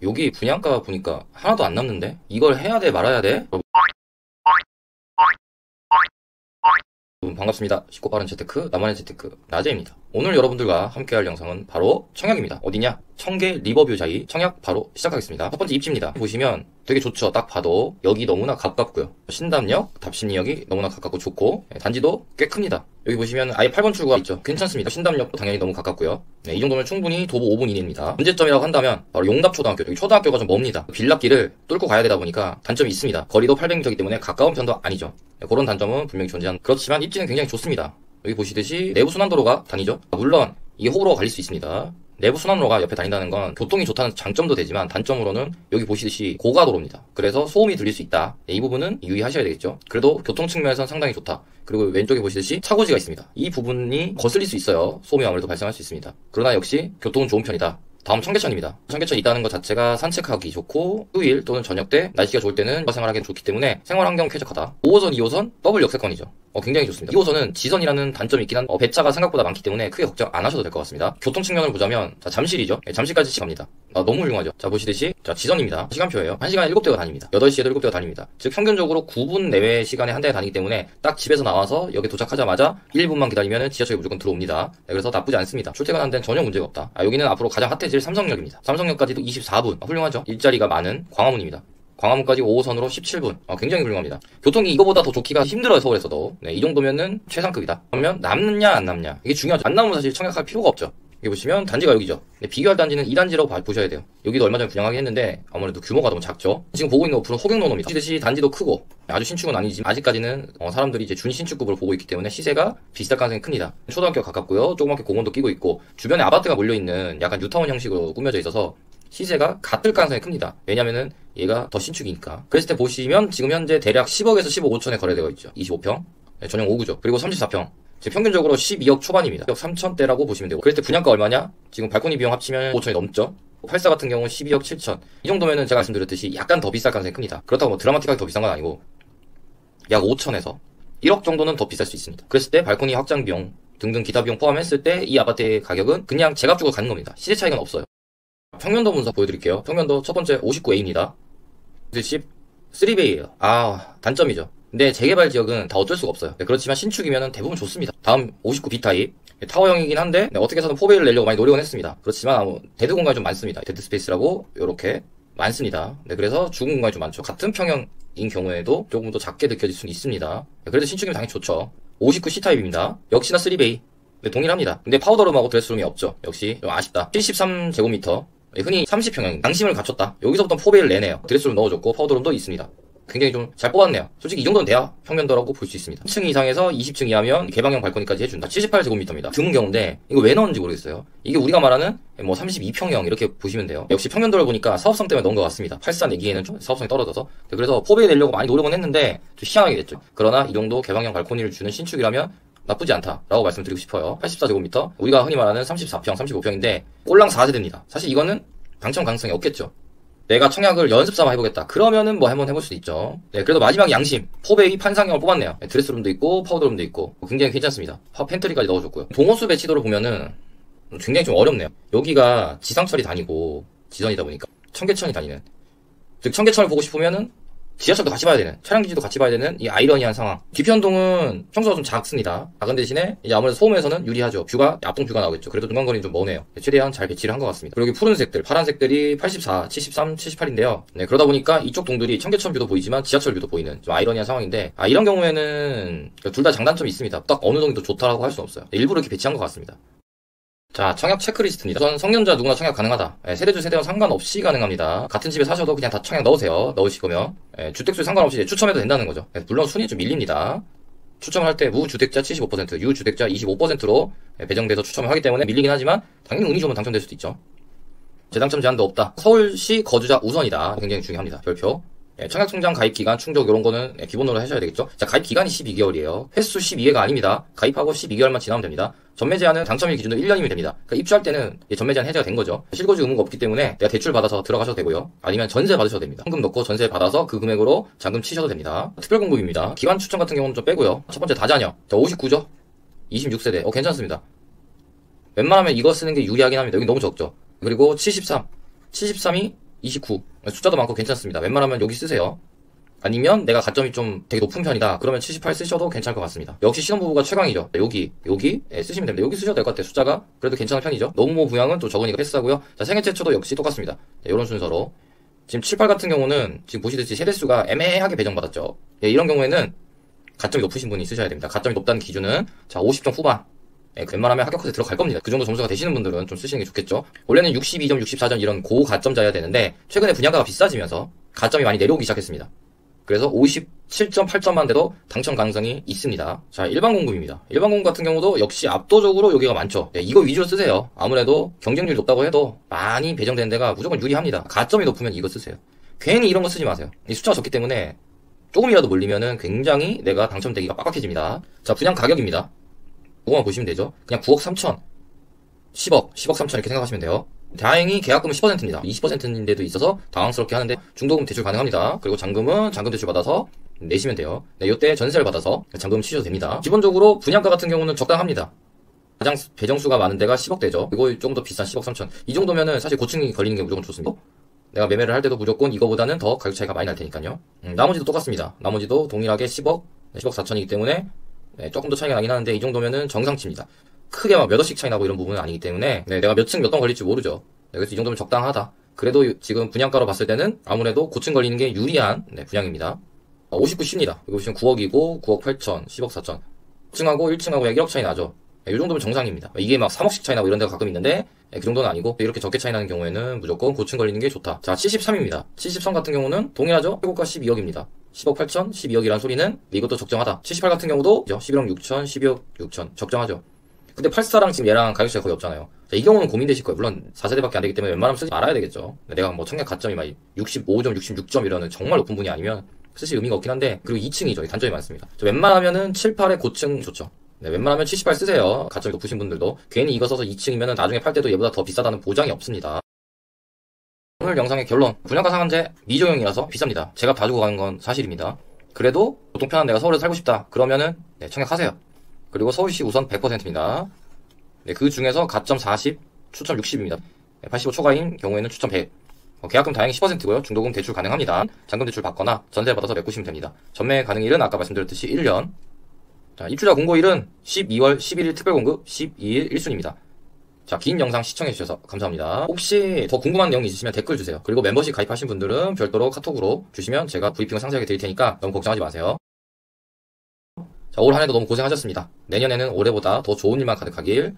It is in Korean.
여기 분양가 보니까 하나도 안 남는데? 이걸 해야 돼 말아야 돼? 여러분 반갑습니다. 쉽고 빠른 재테크 나만의 재테크 나재입니다. 오늘 여러분들과 함께할 영상은 바로 청약입니다. 어디냐? 청계 리버뷰 자이 청약 바로 시작하겠습니다. 첫 번째 입지입니다. 보시면 되게 좋죠. 딱 봐도 여기 너무나 가깝고요. 신담역, 답신리역이 너무나 가깝고 좋고 단지도 꽤 큽니다. 여기 보시면 아예 8번 출구가 있죠. 괜찮습니다. 신담역도 당연히 너무 가깝고요. 이 정도면 충분히 도보 5분 이내입니다. 문제점이라고 한다면 바로 용답초등학교, 여기 초등학교가 좀 멉니다. 빌락길을 뚫고 가야 되다 보니까 단점이 있습니다. 거리도 800m이기 때문에 가까운 편도 아니죠. 그런 단점은 분명히 존재한. 그렇지만 입지는 굉장히 좋습니다. 여기 보시듯이 내부 순환도로가 다니죠. 물론 이 호불호가 갈릴 수 있습니다. 내부 순환로가 옆에 다닌다는 건 교통이 좋다는 장점도 되지만 단점으로는 여기 보시듯이 고가도로입니다. 그래서 소음이 들릴 수 있다. 이 부분은 유의하셔야 되겠죠. 그래도 교통 측면에서는 상당히 좋다. 그리고 왼쪽에 보시듯이 차고지가 있습니다. 이 부분이 거슬릴 수 있어요. 소음이 아무래도 발생할 수 있습니다. 그러나 역시 교통은 좋은 편이다. 다음 청계천입니다. 청계천 있다는 것 자체가 산책하기 좋고 휴일 또는 저녁 때 날씨가 좋을 때는 생활하기 좋기 때문에 생활환경 쾌적하다. 5호선, 2호선 더블 역세권이죠. 굉장히 좋습니다. 2호선은 지선이라는 단점이 있긴 한 배차가 생각보다 많기 때문에 크게 걱정 안 하셔도 될 것 같습니다. 교통 측면을 보자면 잠실이죠. 잠실까지 갑니다. 너무 훌륭하죠. 자 보시듯이 지선입니다. 시간표예요. 1시간에 7대가 다닙니다. 8시에도 7대가 다닙니다. 즉 평균적으로 9분 내외 시간에 한 대가 다니기 때문에 딱 집에서 나와서 여기 도착하자마자 1분만 기다리면 지하철이 무조건 들어옵니다. 그래서 나쁘지 않습니다. 출퇴근하는 데는 전혀 문제가 없다. 여기는 앞으로 가장 핫해질 삼성역입니다. 삼성역까지도 24분. 훌륭하죠. 일자리가 많은 광화문입니다. 광화문까지 5호선으로 17분. 굉장히 훌륭합니다. 교통이 이거보다 더 좋기가 힘들어요, 서울에서도. 이 정도면은 최상급이다. 그러면 남느냐 안 남냐, 이게 중요하죠. 안 남으면 사실 청약할 필요가 없죠. 여기 보시면 단지가 여기죠. 비교할 단지는 이 단지라고 보셔야 돼요. 여기도 얼마 전에 분양하긴 했는데 아무래도 규모가 너무 작죠. 지금 보고 있는 오픈은 호경노노입니다. 보시듯이 단지도 크고 아주 신축은 아니지만 아직까지는 사람들이 이제 준신축급으로 보고 있기 때문에 시세가 비쌀 가능성이 큽니다. 초등학교 가깝고요. 조그맣게 공원도 끼고 있고 주변에 아파트가 몰려있는 약간 뉴타운 형식으로 꾸며져 있어서 시세가 같을 가능성이 큽니다. 왜냐면은 얘가 더 신축이니까. 그랬을 때 보시면 지금 현재 대략 10억에서 15억 5천에 거래되어 있죠. 25평 전용 5구죠. 그리고 34평 지금 평균적으로 12억 초반입니다. 1억 3천대라고 보시면 되고, 그랬을 때 분양가 얼마냐? 지금 발코니 비용 합치면 5천이 넘죠. 84 같은 경우는 12억 7천. 이 정도면은 제가 말씀드렸듯이 약간 더 비쌀 가능성이 큽니다. 그렇다고 뭐 드라마틱하게 더 비싼 건 아니고 약 5천에서 1억 정도는 더 비쌀 수 있습니다. 그랬을 때 발코니 확장 비용 등등 기타 비용 포함했을 때 이 아파트의 가격은 그냥 제값 주고 가는 겁니다. 시세 차이가 없어요. 평면도 분석 보여드릴게요. 평면도 첫 번째 59A입니다. 13베이예요. 단점이죠. 근데 재개발 지역은 다 어쩔 수가 없어요. 그렇지만 신축이면 대부분 좋습니다. 다음 59B 타입 타워형이긴 한데 어떻게 해서든 4베이를 내려고 많이 노력은 했습니다. 그렇지만 데드 공간이 좀 많습니다. 데드 스페이스라고 이렇게 많습니다. 그래서 죽은 공간이 좀 많죠. 같은 평형인 경우에도 조금 더 작게 느껴질 수는 있습니다. 그래도 신축이면 당연히 좋죠. 59C 타입입니다. 역시나 3베이 동일합니다. 근데 파우더룸하고 드레스룸이 없죠. 역시 좀 아쉽다. 73제곱미터 흔히 30평형 양심을 갖췄다. 여기서부터 4베이를 내네요. 드레스룸 넣어줬고 파우더룸도 있습니다. 굉장히 좀 잘 뽑았네요. 솔직히 이 정도는 돼야 평면도라고 볼 수 있습니다. 10층 이상에서 20층 이하면 개방형 발코니까지 해준다. 78제곱미터입니다. 드문 경우인데 이거 왜 넣었는지 모르겠어요. 이게 우리가 말하는 32평형 이렇게 보시면 돼요. 역시 평면도를 보니까 사업성 때문에 넣은 것 같습니다. 84 내기에는 좀 사업성이 떨어져서. 그래서 4베이 내려고 많이 노력은 했는데 좀 희한하게 됐죠. 그러나 이 정도 개방형 발코니를 주는 신축이라면 나쁘지 않다라고 말씀드리고 싶어요. 84제곱미터 우리가 흔히 말하는 34평, 35평인데 꼴랑 4세대입니다. 사실 이거는 당첨 가능성이 없겠죠. 내가 청약을 연습 삼아 해보겠다. 그러면은 한번 해볼 수도 있죠. 그래도 마지막 양심 4베이 판상형을 뽑았네요. 드레스룸도 있고 파우더룸도 있고 굉장히 괜찮습니다. 팬트리까지 넣어줬고요. 동호수 배치도를 보면은 굉장히 좀 어렵네요. 여기가 지상철이 다니고 지선이다 보니까 청계천이 다니는, 즉 청계천을 보고 싶으면은 지하철도 같이 봐야 되는, 차량기지도 같이 봐야 되는 이 아이러니한 상황. 뒤편동은 평소가 좀 작습니다. 작은 대신에 이제 아무래도 소음에서는 유리하죠. 뷰가 앞동 뷰가 나오겠죠. 그래도 중간거리는 좀 머네요. 최대한 잘 배치를 한 것 같습니다. 그리고 여기 푸른색들, 파란색들이 84, 73, 78인데요. 그러다 보니까 이쪽 동들이 청계천 뷰도 보이지만 지하철 뷰도 보이는 좀 아이러니한 상황인데 이런 경우에는 둘 다 장단점이 있습니다. 딱 어느 정도 좋다라고 할 수는 없어요. 일부러 이렇게 배치한 것 같습니다. 자, 청약 체크리스트입니다. 우선 성년자 누구나 청약 가능하다. 세대주 세대와 상관없이 가능합니다. 같은 집에 사셔도 그냥 다 청약 넣으세요. 넣으실 거면. 주택수 상관없이 추첨해도 된다는 거죠. 물론 순위 좀 밀립니다. 추첨을 할 때 무주택자 75%, 유주택자 25%로 배정돼서 추첨을 하기 때문에 밀리긴 하지만 당연히 운이 좋으면 당첨될 수도 있죠. 재당첨 제한도 없다. 서울시 거주자 우선이다. 굉장히 중요합니다. 별표. 청약통장 가입기간, 충족 이런 거는 기본으로 하셔야 되겠죠. 자, 가입기간이 12개월이에요. 횟수 12회가 아닙니다. 가입하고 12개월만 지나면 됩니다. 전매 제한은 당첨일 기준으로 1년이면 됩니다. 그러니까 입주할 때는 전매 제한 해제가 된 거죠. 실거주 의무가 없기 때문에 내가 대출 받아서 들어가셔도 되고요. 아니면 전세 받으셔도 됩니다. 현금 넣고 전세 받아서 그 금액으로 잔금 치셔도 됩니다. 특별공급입니다. 기간 추천 같은 경우는 좀 빼고요. 첫 번째 다자녀. 자, 59죠? 26세대. 괜찮습니다. 웬만하면 이거 쓰는 게 유리하긴 합니다. 여기 너무 적죠. 그리고 73. 73이 29. 숫자도 많고 괜찮습니다. 웬만하면 여기 쓰세요. 아니면 내가 가점이 좀 되게 높은 편이다. 그러면 78 쓰셔도 괜찮을 것 같습니다. 역시 신혼부부가 최강이죠. 여기 쓰시면 됩니다. 여기 쓰셔도 될 것 같아요. 숫자가 그래도 괜찮은 편이죠. 노후모 부양은 또 적으니까 패스하고요. 자, 생애 최초도 역시 똑같습니다. 이런 순서로. 지금 7, 8 같은 경우는 지금 보시듯이 세대수가 애매하게 배정받았죠. 이런 경우에는 가점이 높으신 분이 쓰셔야 됩니다. 가점이 높다는 기준은 자 50점 후반. 웬만하면 합격컷에 들어갈 겁니다. 그 정도 점수가 되시는 분들은 좀 쓰시는 게 좋겠죠. 원래는 62점, 64점 이런 고가점자여야 되는데 최근에 분양가가 비싸지면서 가점이 많이 내려오기 시작했습니다. 그래서 57.8점만 돼도 당첨 가능성이 있습니다. 자, 일반 공급입니다. 일반 공급 같은 경우도 역시 압도적으로 여기가 많죠. 이거 위주로 쓰세요. 아무래도 경쟁률이 높다고 해도 많이 배정되는 데가 무조건 유리합니다. 가점이 높으면 이거 쓰세요. 괜히 이런 거 쓰지 마세요. 이 숫자가 적기 때문에 조금이라도 몰리면은 굉장히 내가 당첨되기가 빡빡해집니다. 자, 분양 가격입니다. 그거만 보시면 되죠. 그냥 9억 3천, 10억 3천 이렇게 생각하시면 돼요. 다행히 계약금은 10%입니다. 20%인데도 있어서 당황스럽게 하는데 중도금 대출 가능합니다. 그리고 잔금은 잔금 대출 받아서 내시면 돼요. 네, 이때 전세를 받아서 잔금 치셔도 됩니다. 기본적으로 분양가 같은 경우는 적당합니다. 가장 배정수가 많은 데가 10억대죠. 그리고 조금 더 비싼 10억 3천. 이 정도면은 사실 고층이 걸리는 게 무조건 좋습니다. 내가 매매를 할 때도 무조건 이거보다는 더 가격 차이가 많이 날 테니까요. 나머지도 똑같습니다. 나머지도 동일하게 10억 4천이기 때문에 조금 더 차이가 나긴 하는데 이 정도면은 정상치입니다. 크게 막 몇 억씩 차이 나고 이런 부분은 아니기 때문에 내가 몇 층 몇 동 걸릴지 모르죠. 그래서 이 정도면 적당하다. 그래도 지금 분양가로 봤을 때는 아무래도 고층 걸리는 게 유리한 분양입니다. 59 C입니다. 이거 보시면 9억이고 9억 8천, 10억 4천. 2층하고 1층하고 약 1억 차이 나죠. 이 정도면 정상입니다. 이게 막 3억씩 차이 나고 이런 데가 가끔 있는데 그 정도는 아니고 이렇게 적게 차이 나는 경우에는 무조건 고층 걸리는 게 좋다. 자, 73입니다. 73 같은 경우는 동일하죠. 최고가 12억입니다. 10억 8천, 12억이란 so리는 이것도 적정하다. 78 같은 경우도 11억 6천, 12억 6천 적정하죠. 근데 84랑 지금 얘랑 가격 차이 거의 없잖아요. 자, 이 경우는 고민되실 거예요. 물론 4세대밖에 안 되기 때문에 웬만하면 쓰지 말아야 되겠죠. 내가 뭐 청약 가점이 막 65점, 66점 이러는 정말 높은 분이 아니면 쓰실 의미가 없긴 한데, 그리고 2층이죠. 단점이 많습니다. 웬만하면은 7, 8의 고층 좋죠. 웬만하면 78 쓰세요. 가점이 높으신 분들도. 괜히 이거 써서 2층이면은 나중에 팔 때도 얘보다 더 비싸다는 보장이 없습니다. 오늘 영상의 결론. 분양가 상한제 미조용이라서 비쌉니다. 제가 봐주고 가는 건 사실입니다. 그래도 보통 편한 내가 서울에 살고 싶다. 그러면은 청약하세요. 그리고 서울시 우선 100%입니다. 그 중에서 가점 40, 추첨 60입니다. 85 초과인 경우에는 추첨 100. 계약금 다행히 10%고요. 중도금 대출 가능합니다. 잔금 대출 받거나 전세 받아서 메꾸시면 됩니다. 전매 가능일은 아까 말씀드렸듯이 1년. 자, 입주자 공고일은 12월 11일 특별공급 12일 1순입니다. 자, 긴 영상 시청해주셔서 감사합니다. 혹시 더 궁금한 내용이 있으시면 댓글 주세요. 그리고 멤버십 가입하신 분들은 별도로 카톡으로 주시면 제가 브리핑을 상세하게 드릴 테니까 너무 걱정하지 마세요. 자, 올 한해도 너무 고생하셨습니다. 내년에는 올해보다 더 좋은 일만 가득하길